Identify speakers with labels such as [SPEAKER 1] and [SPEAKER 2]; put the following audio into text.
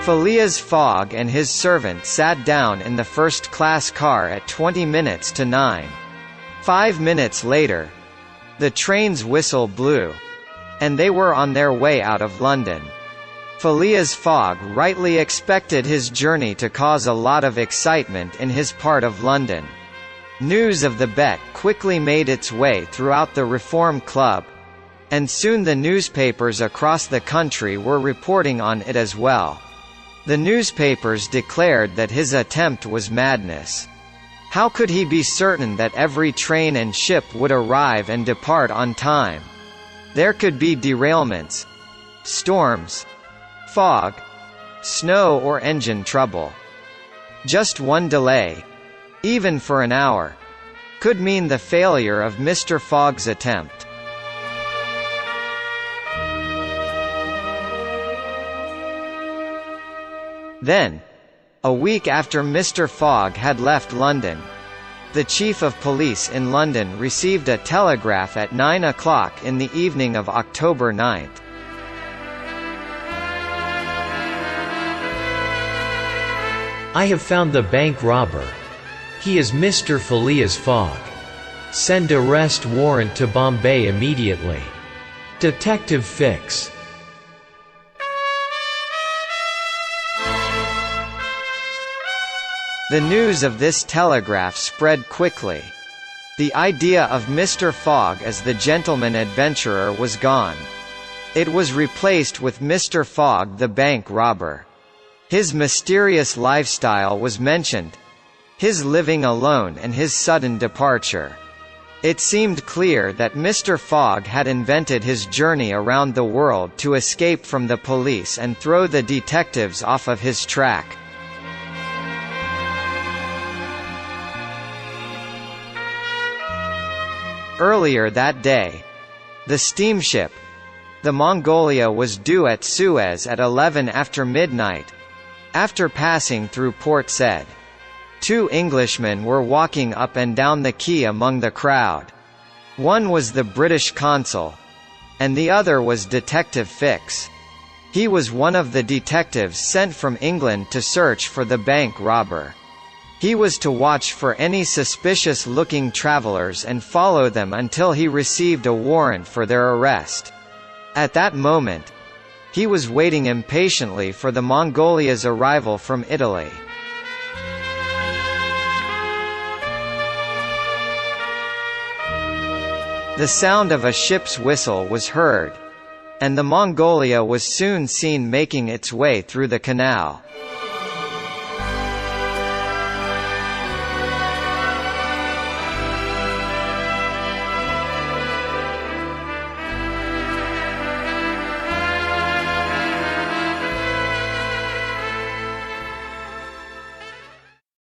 [SPEAKER 1] Phileas Fogg and his servant sat down in the first-class car at 20 minutes to 9. 5 minutes later, the train's whistle blew, and they were on their way out of London. Phileas Fogg rightly expected his journey to cause a lot of excitement in his part of London. News of the bet quickly made its way throughout the Reform Club, and soon the newspapers across the country were reporting on it as well. The newspapers declared that his attempt was madness. How could he be certain that every train and ship would arrive and depart on time? There could be derailments, storms, fog, snow or engine trouble. Just one delay, even for an hour, could mean the failure of Mr. Fogg's attempt. Then, a week after Mr. Fogg had left London, the Chief of Police in London received a telegraph at 9 o'clock in the evening of October 9.
[SPEAKER 2] I have found the bank robber. He is Mr. Phileas Fogg. Send arrest warrant to Bombay immediately. Detective Fix.
[SPEAKER 1] The news of this telegraph spread quickly. The idea of Mr. Fogg as the gentleman adventurer was gone. It was replaced with Mr. Fogg the bank robber. His mysterious lifestyle was mentioned, his living alone and his sudden departure. It seemed clear that Mr. Fogg had invented his journey around the world to escape from the police and throw the detectives off of his track. Earlier that day, the steamship, the Mongolia, was due at Suez at 11 after midnight. After passing through Port Said, 2 Englishmen were walking up and down the quay among the crowd. One was the British consul, and the other was Detective Fix. He was one of the detectives sent from England to search for the bank robber. He was to watch for any suspicious-looking travelers and follow them until he received a warrant for their arrest. At that moment, he was waiting impatiently for the Mongolia's arrival from Italy. The sound of a ship's whistle was heard, and the Mongolia was soon seen making its way through the canal.